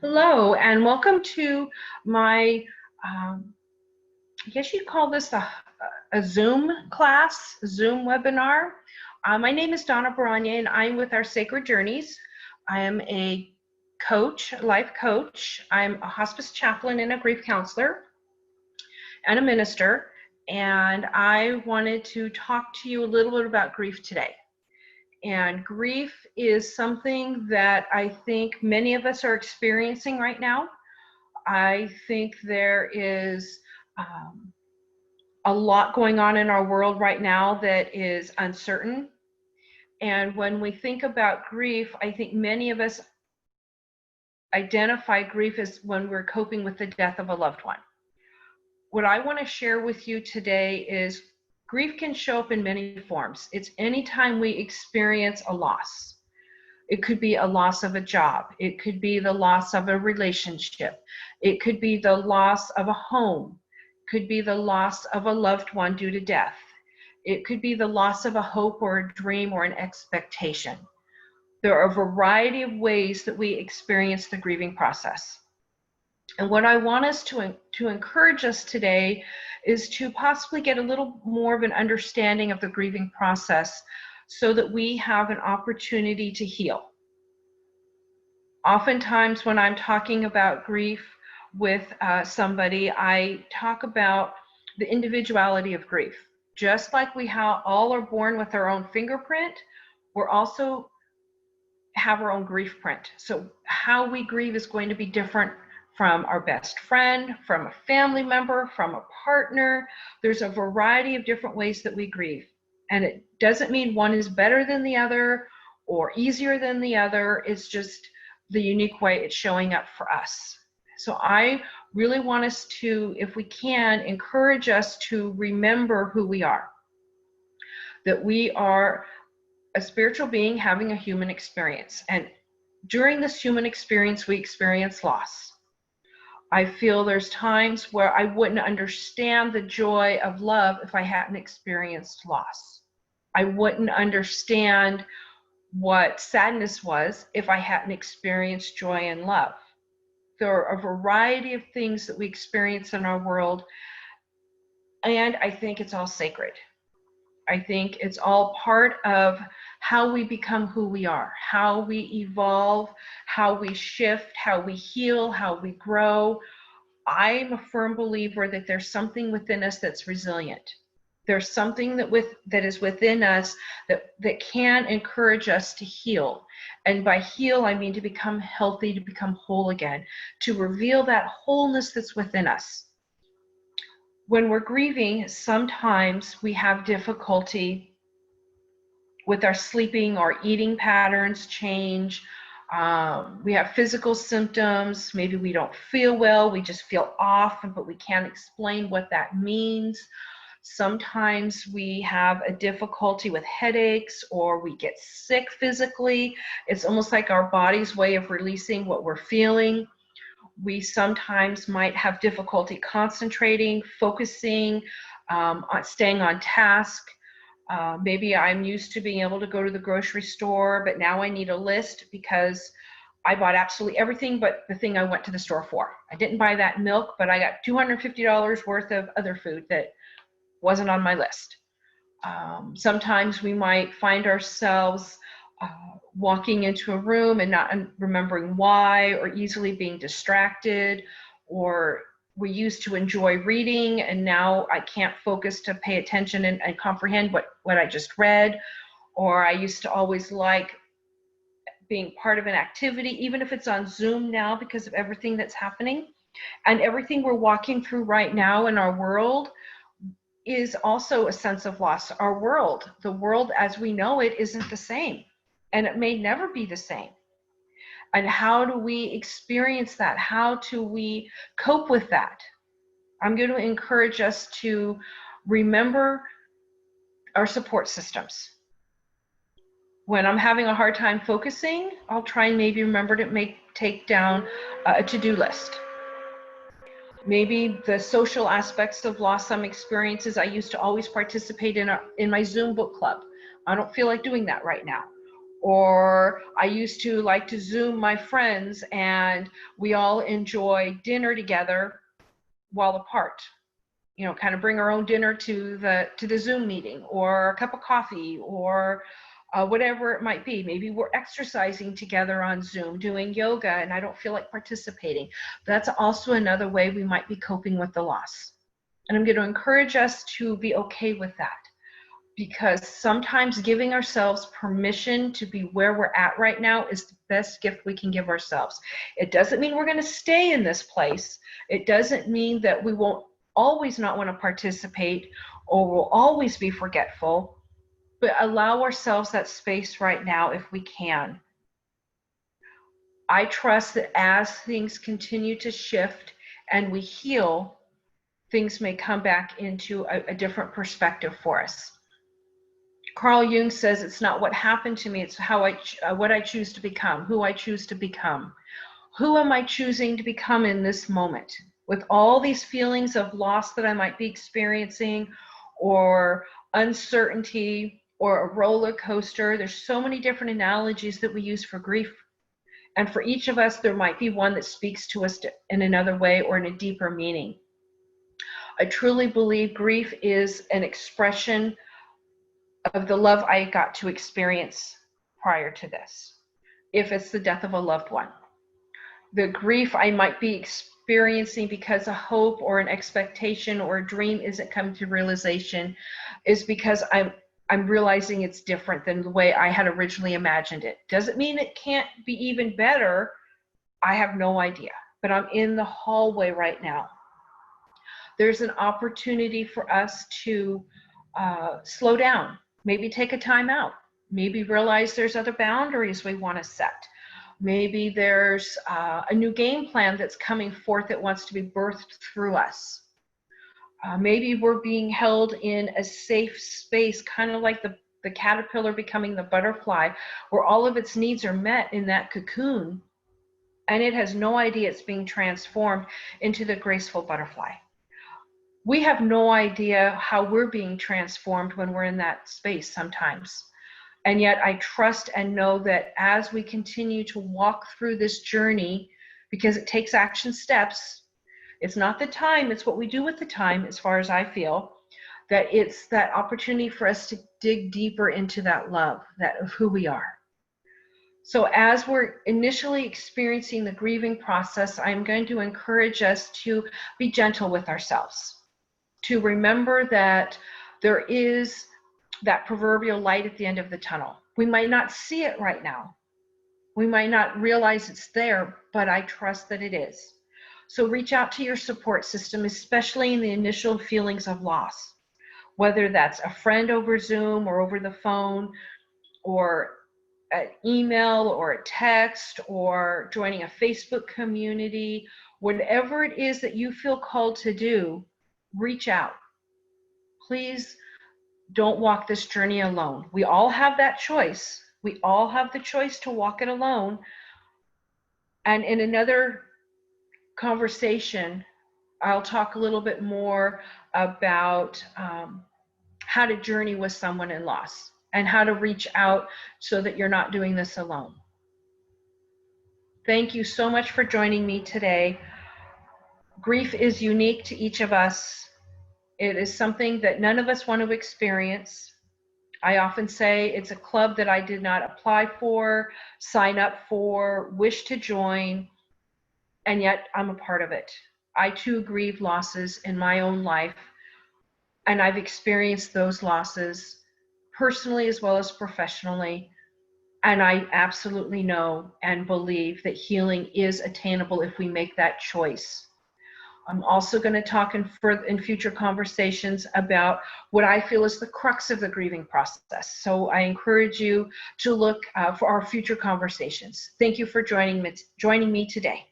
Hello, and welcome to my, I guess you'd call this a Zoom class, Zoom webinar. My name is Donna Baranya, and I'm with our Sacred Journeys. I am a coach, life coach. I'm a hospice chaplain and a grief counselor and a minister, and I wanted to talk to you a little bit about grief today. And grief is something that I think many of us are experiencing right now. I think there is a lot going on in our world right now that is uncertain. And when we think about grief, I think many of us identify grief as when we're coping with the death of a loved one. What I want to share with you today is grief can show up in many forms. It's anytime we experience a loss. It could be a loss of a job. It could be the loss of a relationship. It could be the loss of a home. It could be the loss of a loved one due to death. It could be the loss of a hope or a dream or an expectation. There are a variety of ways that we experience the grieving process. And what I want us to encourage us today is to possibly get a little more of an understanding of the grieving process so that we have an opportunity to heal. Oftentimes when I'm talking about grief with somebody, I talk about the individuality of grief. Just like we all are born with our own fingerprint, we're also have our own grief print. So how we grieve is going to be different from our best friend, from a family member, from a partner. There's a variety of different ways that we grieve. And it doesn't mean one is better than the other or easier than the other. It's just the unique way it's showing up for us. So I really want us to, if we can, encourage us to remember who we are. That we are a spiritual being having a human experience. And during this human experience, we experience loss. I feel there's times where I wouldn't understand the joy of love if I hadn't experienced loss. I wouldn't understand what sadness was if I hadn't experienced joy and love. There are a variety of things that we experience in our world, and I think it's all sacred. I think it's all part of how we become who we are, how we evolve, how we shift, how we heal, how we grow. I'm a firm believer that there's something within us that's resilient. There's something that is within us that can encourage us to heal. And by heal, I mean to become healthy, to become whole again, to reveal that wholeness that's within us. When we're grieving, sometimes we have difficulty with our sleeping or eating patterns change. We have physical symptoms. Maybe we don't feel well. We just feel off, but we can't explain what that means. Sometimes we have a difficulty with headaches, or we get sick physically. It's almost like our body's way of releasing what we're feeling. We sometimes might have difficulty concentrating, focusing, staying on task. Maybe I'm used to being able to go to the grocery store, but now I need a list because I bought absolutely everything but the thing I went to the store for. I didn't buy that milk, but I got $250 worth of other food that wasn't on my list. Sometimes we might find ourselves walking into a room and not remembering why, or easily being distracted, or we used to enjoy reading and now I can't focus to pay attention and comprehend what I just read. Or I used to always like being part of an activity, even if it's on Zoom now because of everything that's happening. And everything we're walking through right now in our world is also a sense of loss. Our world, the world as we know it, isn't the same. And it may never be the same. And how do we experience that? How do we cope with that? I'm going to encourage us to remember our support systems. When I'm having a hard time focusing, I'll try and maybe remember to take down a to-do list. Maybe the social aspects of loss, some experiences, I used to always participate in my Zoom book club. I don't feel like doing that right now. Or I used to like to Zoom my friends and we all enjoy dinner together while apart. You know, kind of bring our own dinner to the Zoom meeting, or a cup of coffee, or whatever it might be. Maybe we're exercising together on Zoom, doing yoga, and I don't feel like participating. That's also another way we might be coping with the loss. And I'm going to encourage us to be okay with that, because sometimes giving ourselves permission to be where we're at right now is the best gift we can give ourselves. It doesn't mean we're going to stay in this place. It doesn't mean that we won't always not want to participate or will always be forgetful, but allow ourselves that space right now if we can. I trust that as things continue to shift and we heal, things may come back into a different perspective for us. Carl Jung says it's not what happened to me, it's how what I choose to become, who I choose to become. Who am I choosing to become in this moment? With all these feelings of loss that I might be experiencing, or uncertainty, or a roller coaster, there's so many different analogies that we use for grief. And for each of us, there might be one that speaks to us in another way or in a deeper meaning. I truly believe grief is an expression of the love I got to experience prior to this, if it's the death of a loved one. The grief I might be experiencing because a hope or an expectation or a dream isn't coming to realization is because I'm realizing it's different than the way I had originally imagined it. Doesn't mean it can't be even better. I have no idea, but I'm in the hallway right now. There's an opportunity for us to slow down, maybe take a time out, maybe realize there's other boundaries we want to set. Maybe there's a new game plan that's coming forth that wants to be birthed through us. Maybe we're being held in a safe space, kind of like the caterpillar becoming the butterfly, where all of its needs are met in that cocoon, and it has no idea it's being transformed into the graceful butterfly. We have no idea how we're being transformed when we're in that space sometimes. And yet I trust and know that as we continue to walk through this journey, because it takes action steps, it's not the time, it's what we do with the time, as far as I feel, that it's that opportunity for us to dig deeper into that love, that of who we are. So as we're initially experiencing the grieving process, I'm going to encourage us to be gentle with ourselves, to remember that there is that proverbial light at the end of the tunnel. We might not see it right now. We might not realize it's there, but I trust that it is. So reach out to your support system, especially in the initial feelings of loss, whether that's a friend over Zoom or over the phone, or an email or a text, or joining a Facebook community. Whatever it is that you feel called to do, reach out. Please don't walk this journey alone. We all have that choice. We all have the choice to walk it alone. And in another conversation, I'll talk a little bit more about how to journey with someone in loss and how to reach out so that you're not doing this alone. Thank you so much for joining me today. Grief is unique to each of us. It is something that none of us want to experience. I often say it's a club that I did not apply for, sign up for, wish to join, and yet I'm a part of it. I too grieve losses in my own life, and I've experienced those losses personally as well as professionally. And I absolutely know and believe that healing is attainable if we make that choice. I'm also going to talk in future conversations about what I feel is the crux of the grieving process. So I encourage you to look for our future conversations. Thank you for joining me today.